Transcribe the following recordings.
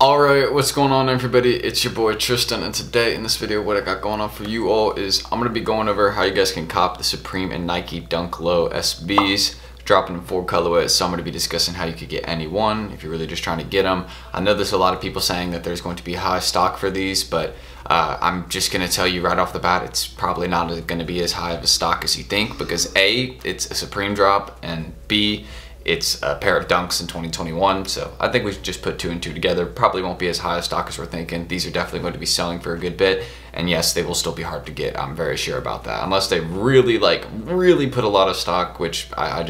Alright, what's going on everybody? It's your boy Tristan, and today in this video what I got going on for you all is I'm going to be going over how you guys can cop the Supreme and Nike Dunk Low SBs, dropping in 4 colorways. So I'm going to be discussing how you could get any one if you're really just trying to get them. I know there's a lot of people saying that there's going to be high stock for these, but I'm just going to tell you right off the bat, it's probably not going to be as high of a stock as you think, because A, it's a Supreme drop, and B, it's a pair of Dunks in 2021, so I think we should just put 2 and 2 together. Probably won't be as high a stock as we're thinking. These are definitely going to be selling for a good bit, and yes, they will still be hard to get. I'm very sure about that, unless they really put a lot of stock, which I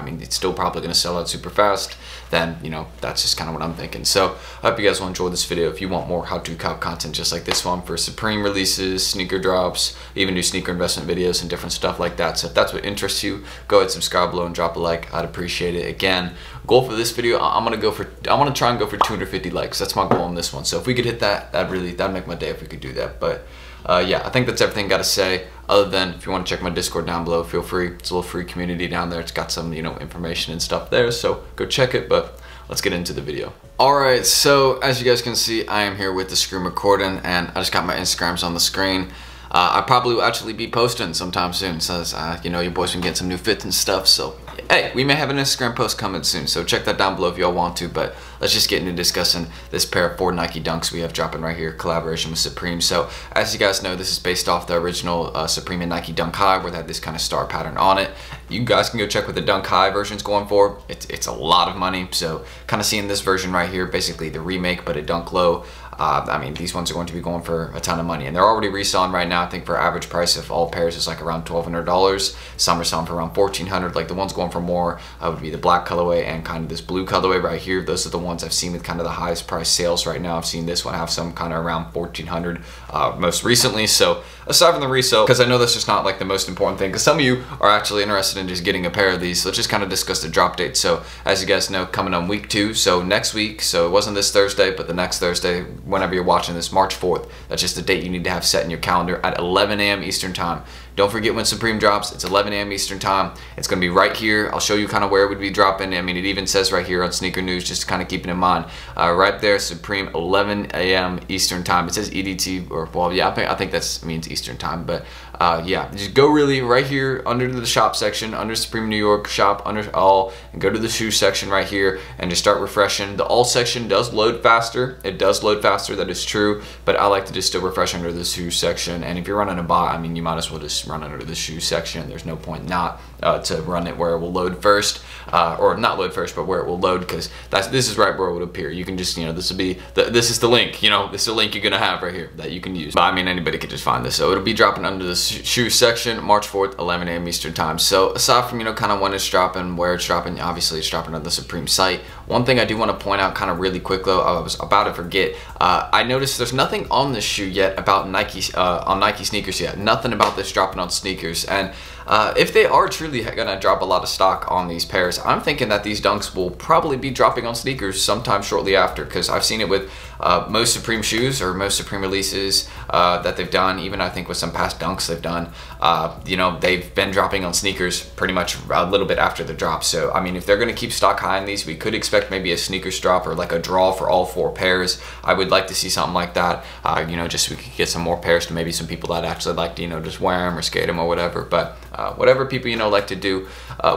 mean, it's still probably going to sell out super fast. Then, you know, that's just kind of what I'm thinking. So I hope you guys will enjoy this video. If you want more how-to cop content just like this one for Supreme releases, sneaker drops, even do sneaker investment videos and different stuff like that. So if that's what interests you, go ahead, subscribe below and drop a like. I'd appreciate it. Again, goal for this video, I want to try and go for 250 likes. That's my goal on this one. So if we could hit that, that'd make my day if we could do that. But yeah, I think that's everything I got to say. Other than, if you want to check my Discord down below, feel free. It's a little free community down there. It's got some, you know, information and stuff there, so go check it. But let's get into the video. Alright, so as you guys can see, I am here with the screen recording, and I just got my Instagrams on the screen. I probably will actually be posting sometime soon, so you know, your boys been getting some new fits and stuff, so hey, we may have an Instagram post coming soon, so check that down below if y'all want to. But let's just get into discussing this pair of 4 Nike Dunks we have dropping right here, collaboration with Supreme. So as you guys know, this is based off the original Supreme and Nike Dunk High, where they had this kind of star pattern on it. You guys can go check what the Dunk High version's going for. It's a lot of money, so kind of seeing this version right here, basically the remake, but a Dunk Low. I mean, these ones are going to be going for a ton of money, and they're already reselling right now. I think for average price of all pairs is like around $1,200. Some are selling for around $1,400. Like the ones going for more would be the black colorway and kind of this blue colorway right here. Those are the ones I've seen with kind of the highest price sales right now. I've seen this one have some kind of around $1,400 most recently. So aside from the resale, because I know that's just not like the most important thing, because some of you are actually interested in just getting a pair of these, so let's just kind of discuss the drop date. So as you guys know, coming on week 2, so next week, so it wasn't this Thursday, but the next Thursday, whenever you're watching this, March 4th, that's just the date you need to have set in your calendar at 11 a.m. Eastern time. Don't forget when Supreme drops, it's 11 a.m. Eastern time. It's going to be right here. I'll show you kind of where it would be dropping. I mean, it even says right here on Sneaker News, just to kind of keep it in mind. Right there, Supreme, 11 a.m. Eastern time. It says EDT, or well, yeah, I think that means Eastern time, but yeah, just go really right here under the shop section, under Supreme New York shop, under all, and go to the shoe section right here and just start refreshing. The all section does load faster. It does load faster, that is true, but I like to just still refresh under the shoe section. And if you're running a bot, I mean, you might as well just run under the shoe section. There's no point not to run it where it will load first, or not load first, but where it will load, because this is right where it would appear. You can just, you know, this is the link, you know, this is the link you're gonna have right here that you can use. But I mean, anybody could just find this. So it'll be dropping under the shoe section, March 4th, 11 a.m. Eastern time. So aside from, you know, kind of when it's dropping, where it's dropping, obviously it's dropping on the Supreme site. One thing I do want to point out kind of really quick though, I was about to forget, I noticed there's nothing on this shoe yet about Nike, on Nike sneakers yet. Nothing about this dropping on sneakers. And if they are truly gonna drop a lot of stock on these pairs, I'm thinking that these Dunks will probably be dropping on sneakers sometime shortly after, because I've seen it with most Supreme shoes or most Supreme releases that they've done. Even I think with some past Dunks they've done, you know, they've been dropping on sneakers pretty much a little bit after the drop. So I mean, if they're gonna keep stock high in these, we could expect maybe a sneakers drop or like a draw for all 4 pairs. I would like to see something like that, you know, just so we could get some more pairs to maybe some people that actually like to, you know, just wear them or skate them or whatever. But whatever people, you know, like to do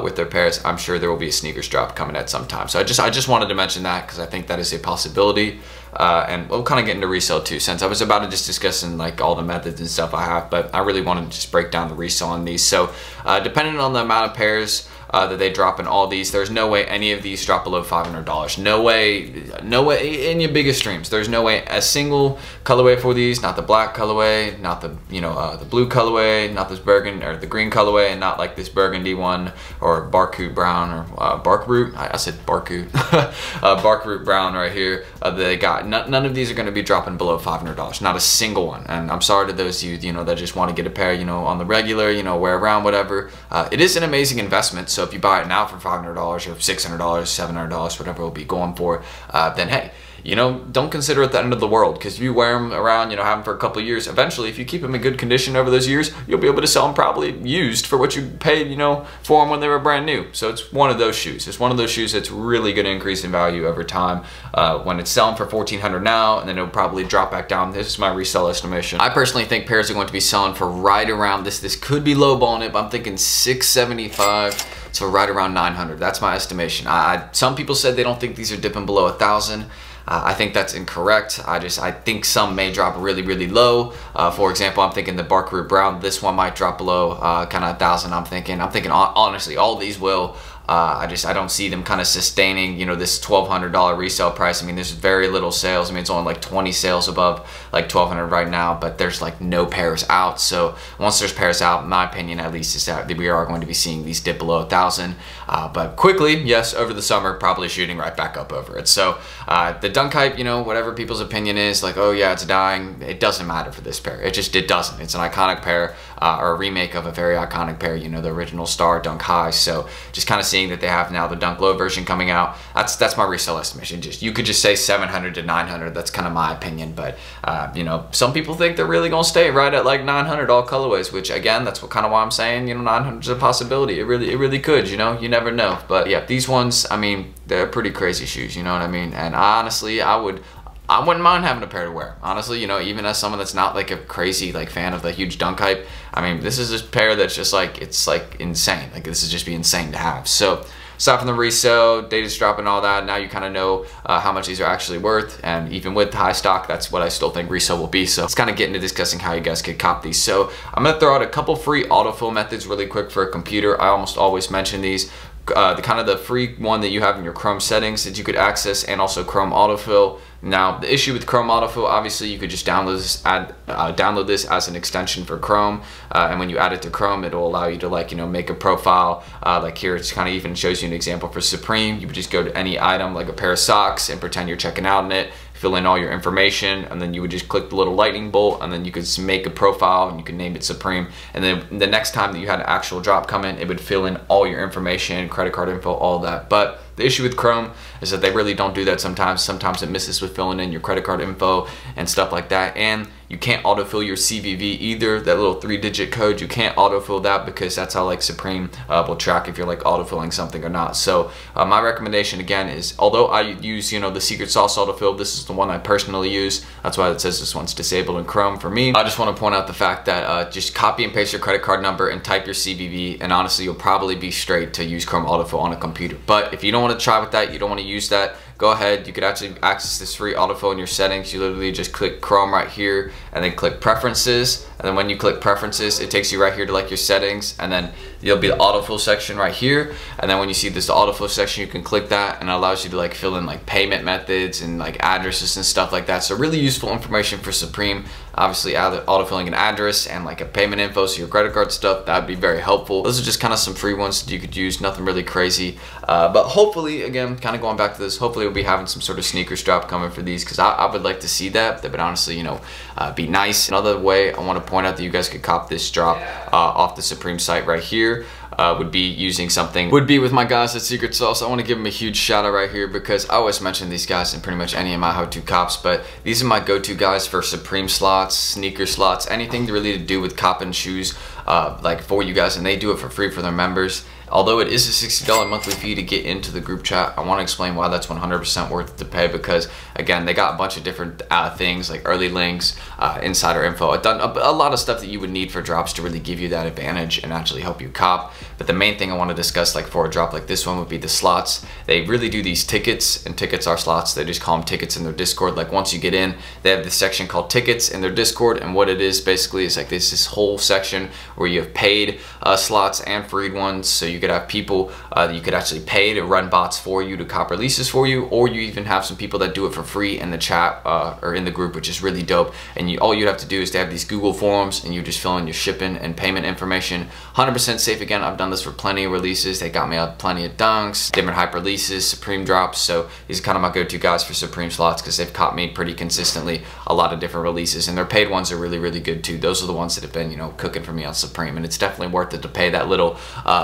with their pairs, I'm sure there will be a sneakers drop coming at some time. So I just wanted to mention that, because I think that is a possibility. And we'll kind of get into resale too, since I was about to just discussing like all the methods and stuff I have, but I really wanted to just break down the resale on these. So depending on the amount of pairs that they drop in all these, there's no way any of these drop below $500. No way in your biggest streams. There's no way a single colorway for these, not the black colorway, not the, you know, the blue colorway, not this burgundy or the green colorway, and not like this burgundy one or barcoot brown or barkroot. I said barcoot. Barkroot brown right here. They got none of these are going to be dropping below $500. Not a single one. And I'm sorry to those of you, you know, that just want to get a pair, you know, on the regular, you know, wear around, whatever. It is an amazing investment. So if you buy it now for $500 or $600, $700, whatever it'll be going for, then hey, you know, don't consider it the end of the world, because if you wear them around, you know, have them for a couple of years, eventually if you keep them in good condition over those years, you'll be able to sell them probably used for what you paid, you know, for them when they were brand new. So it's one of those shoes. It's one of those shoes that's really going to increase in value over time. When it's selling for $1,400 now, and then it'll probably drop back down. This is my resale estimation. I personally think pairs are going to be selling for right around this. This could be lowballing it, but I'm thinking $675. So right around 900. That's my estimation. Some people said they don't think these are dipping below 1,000. I think that's incorrect. I think some may drop really, really low. For example, I'm thinking the Bark Root Brown, this one might drop below kind of 1,000. I'm thinking honestly, all these will. I don't see them kind of sustaining, you know, this $1,200 resale price. I mean, there's very little sales. I mean, it's only like 20 sales above like $1,200 right now, but there's like no pairs out. So once there's pairs out, in my opinion at least, is that we are going to be seeing these dip below 1,000. But quickly, yes, over the summer, probably shooting right back up over it. So the dunk hype, you know, whatever people's opinion is, like, oh yeah, it's dying, it doesn't matter for this pair. It doesn't. It's an iconic pair, or a remake of a very iconic pair, you know, the original Star Dunk High. So just kind of seeing that they have now the Dunk Low version coming out, that's my resale estimation. You could just say 700 to 900. That's kind of my opinion, but you know, some people think they're really gonna stay right at like 900 all colorways, which again, that's kind of why I'm saying, you know, 900 is a possibility. It really could, you know, you never know. But yeah, these ones, I mean, they're pretty crazy shoes, you know what I mean? And honestly, I wouldn't mind having a pair to wear. Honestly, you know, even as someone that's not like a crazy like fan of the huge dunk hype, I mean, this is a pair that's just like, it's like insane. Like this is just be insane to have. So aside from the resale, data's dropping, all that, now you kind of know how much these are actually worth. And even with high stock, that's what I still think resale will be. So let's kind of get into discussing how you guys could cop these. So I'm gonna throw out a couple free autofill methods really quick for a computer. I almost always mention these. The free one that you have in your Chrome settings that you could access, and also Chrome autofill. Now the issue with Chrome autofill, obviously you could just download this as an extension for Chrome, and when you add it to Chrome, it'll allow you to, like, you know, make a profile. Like here, it's kind of even shows you an example for Supreme. You would just go to any item like a pair of socks and pretend you're checking out in it, fill in all your information, and then you would just click the little lightning bolt, and then you could make a profile and you could name it Supreme. And then the next time that you had an actual drop come in, it would fill in all your information, credit card info, all that. But the issue with Chrome is that they really don't do that sometimes. Sometimes it misses with filling in your credit card info and stuff like that. And you can't autofill your CVV either, that little 3-digit code. You can't autofill that, because that's how like Supreme will track if you're like autofilling something or not. So my recommendation again is, although I use, you know, the secret sauce autofill, this is the one I personally use. That's why it says this one's disabled in Chrome for me. I just want to point out the fact that just copy and paste your credit card number and type your CVV, and honestly you'll probably be straight to use Chrome autofill on a computer. But if you don't want to try with that, you don't want to use that, go ahead. You could actually access this free autofill in your settings. You literally just click Chrome right here and then click preferences, and then when you click preferences, it takes you right here to like your settings, and then there'll be the autofill section right here. And then when you see this autofill section, you can click that, and it allows you to like fill in like payment methods and like addresses and stuff like that. So really useful information for Supreme. Obviously autofilling an address and like a payment info, so your credit card stuff, that'd be very helpful. Those are just kind of some free ones that you could use, nothing really crazy. But hopefully, again, kind of going back to this, hopefully we'll be having some sort of sneakers drop coming for these, because I would like to see that. That would honestly, you know, be nice. Another way I want to point out that you guys could cop this drop off the Supreme site right here. Would be with my guys at Secret Sauce. I want to give them a huge shout out right here, because I always mention these guys in pretty much any of my how-to cops, but these are my go-to guys for Supreme slots, sneaker slots, anything really to do with copping shoes, like for you guys, and they do it for free for their members. Although it is a $60 monthly fee to get into the group chat, I want to explain why that's 100% worth it to pay, because again, they got a bunch of different things like early links, insider info, a lot of stuff that you would need for drops to really give you that advantage and actually help you cop. But the main thing I want to discuss, like for a drop like this one, would be the slots. They really do these tickets, and tickets are slots. They just call them tickets in their Discord. Like once you get in, they have this section called tickets in their Discord, and what it is basically is like this whole section where you have paid slots and freed ones. So you could have people that you could actually pay to run bots for you to cop releases for you, or you even have some people that do it for free in the chat or in the group, which is really dope. And all you have to do is to have these Google forms, and you just fill in your shipping and payment information. 100% safe. Again, I've done this for plenty of releases. They got me up plenty of dunks, different hype releases, Supreme drops. So these are kind of my go-to guys for Supreme slots, because they've caught me pretty consistently a lot of different releases, and their paid ones are really good too. Those are the ones that have been, you know, cooking for me on Supreme, and it's definitely worth it to pay that little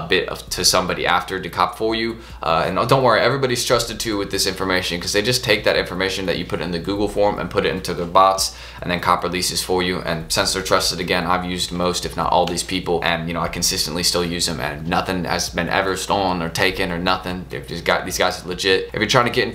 bit of to somebody after to cop for you. And don't worry, everybody's trusted too with this information, because they just take that information that you put in the Google form and put it into their bots, and then cop releases for you. And since they're trusted, again, I've used most, if not all, these people, and you know, I consistently still use them, and nothing has been ever stolen or taken or nothing. They've just got, these guys are legit. If you're trying to get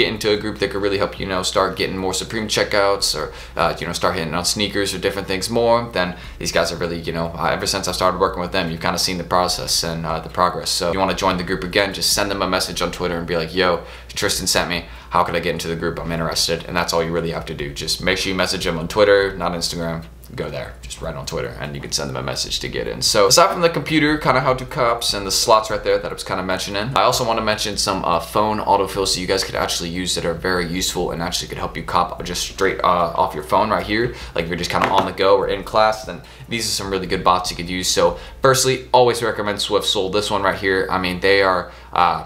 into a group that could really help you, know, start getting more Supreme checkouts, or you know, start hitting on sneakers or different things more, then these guys are really, you know, ever since I started working with them, you've kind of seen the process and the progress. So if you want to join the group, again, just send them a message on Twitter and be like, yo, Tristan sent me, how could I get into the group? I'm interested. And that's all you really have to do. Just make sure you message them on Twitter, not Instagram. Go there, just right on Twitter, and you can send them a message to get in. So aside from the computer kind of how-to cops and the slots right there that I was kind of mentioning, I also want to mention some phone autofills that you guys could actually use that are very useful and actually could help you cop just straight off your phone right here. Like if you're just kind of on the go or in class, then these are some really good bots you could use. So firstly, always recommend SwiftSoul. This one right here, I mean, they are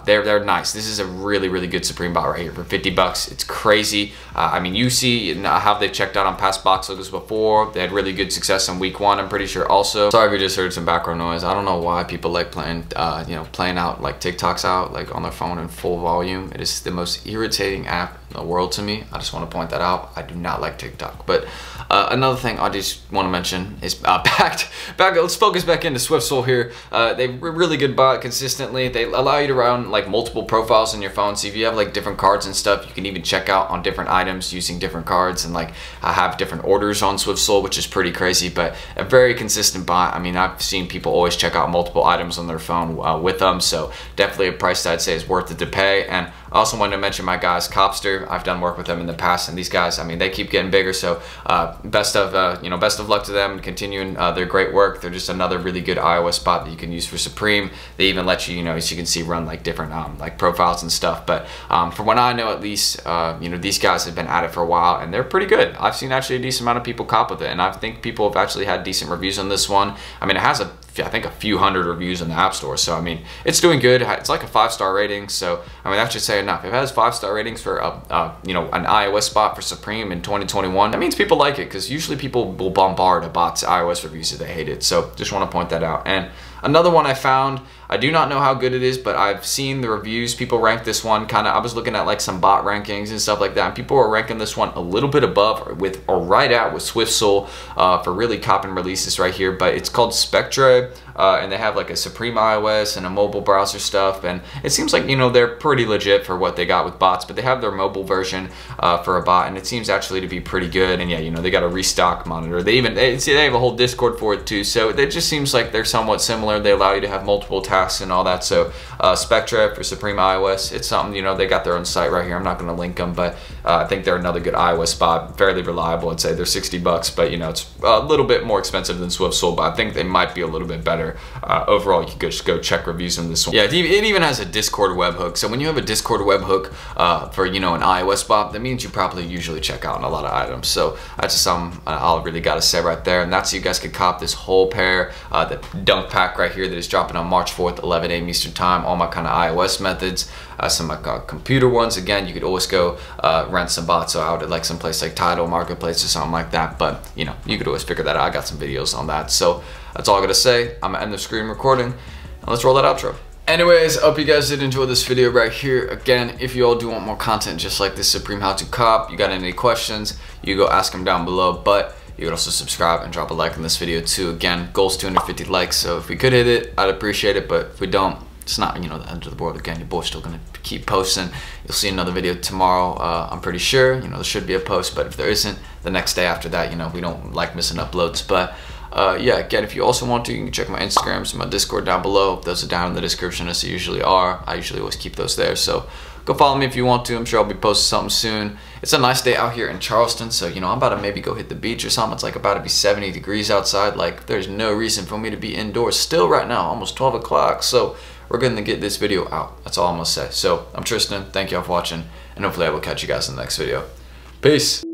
they're nice. This is a really good Supreme bot right here for 50 bucks. It's crazy. I mean, you see how they've checked out on past box logos before. They had really good success in week 1, I'm pretty sure. Also, sorry if you just heard some background noise. I don't know why people like playing you know, playing out like TikToks out like on their phone in full volume. It is the most irritating app in the world to me. I just want to point that out. I do not like TikTok. But another thing I just want to mention is let's focus back into SwiftSoul here. They're really good bot consistently. They allow you to run like multiple profiles on your phone. So if you have like different cards and stuff, you can even check out on different items using different cards, and like have different orders on SwiftSoul, which is pretty crazy, but a very consistent bot. I mean, I've seen people always check out multiple items on their phone with them, so definitely a price that I'd say is worth it to pay. And I also wanted to mention my guys, Copster. I've done work with them in the past, and these guys, I mean, they keep getting bigger. So best of luck to them and continuing their great work. They're just another really good iOS bot that you can use for Supreme. They even let you, you know, as you can see, run like different like profiles and stuff. But from what I know, at least, you know, these guys have been at it for a while, and they're pretty good. I've seen actually a decent amount of people cop with it, and I think people have actually had decent reviews on this one. I mean, it has I think a few hundred reviews in the App Store, so I mean, it's doing good. It's like a 5-star rating, so I mean, that should say enough. If it has 5-star ratings for you know, an iOS bot for Supreme in 2021, that means people like it, because usually people will bombard a bot's iOS reviews if they hate it. So just want to point that out. And another one I found, I do not know how good it is, but I've seen the reviews. People rank this one kind of, I was looking at like some bot rankings and stuff like that, and people are ranking this one a little bit above or right at with SwiftSoul for really copping releases right here. But it's called Spectre, and they have like a Supreme iOS and a mobile browser stuff, and it seems like, you know, they're pretty legit for what they got with bots, but they have their mobile version for a bot, and it seems actually to be pretty good. And yeah, you know, they got a restock monitor. They have a whole Discord for it too, so it just seems like they're somewhat similar. They allow you to have multiple tasks and all that. So Spectre for Supreme iOS, it's something, you know, they got their own site right here. I'm not going to link them, but I think they're another good iOS bot, fairly reliable. I'd say they're 60 bucks, but you know, it's a little bit more expensive than SwiftSoul, but I think they might be a little bit better. Overall, you could just go check reviews on this one. Yeah, it even has a Discord webhook. So when you have a Discord webhook for, you know, an iOS bot, that means you probably usually check out on a lot of items. So that's just something I really got to say right there. And that's so you guys could cop this whole pair, the dunk pack right here that is dropping on March 4th, 11 a.m. Eastern time. All my kind of iOS methods, some of my computer ones. Again, you could always go rent some bots out at like some place like Tidal Marketplace or something like that. But you know, you could always figure that out. I got some videos on that. So that's all I gotta say. I'm gonna end the screen recording, and let's roll that outro. Anyways, I hope you guys did enjoy this video right here. Again, if you all do want more content just like this Supreme How To Cop, you got any questions, you go ask them down below. But you can also subscribe and drop a like on this video too. Again, goal's 250 likes, so if we could hit it, I'd appreciate it. But if we don't, it's not, you know, the end of the world. Again, your boy's still gonna keep posting. You'll see another video tomorrow. I'm pretty sure, you know, there should be a post, but if there isn't, the next day after that, you know, we don't like missing uploads. But yeah, again, if you also want to, you can check my Instagrams and my Discord down below. Those are down in the description, as they usually are. I usually always keep those there, so go follow me if you want to. I'm sure I'll be posting something soon. It's a nice day out here in Charleston, so you know, I'm about to maybe go hit the beach or something. It's like about to be 70 degrees outside. Like, there's no reason for me to be indoors still right now, almost 12 o'clock. So we're going to get this video out. That's all I'm going to say. So I'm Tristan. Thank y'all for watching, and hopefully I will catch you guys in the next video. Peace.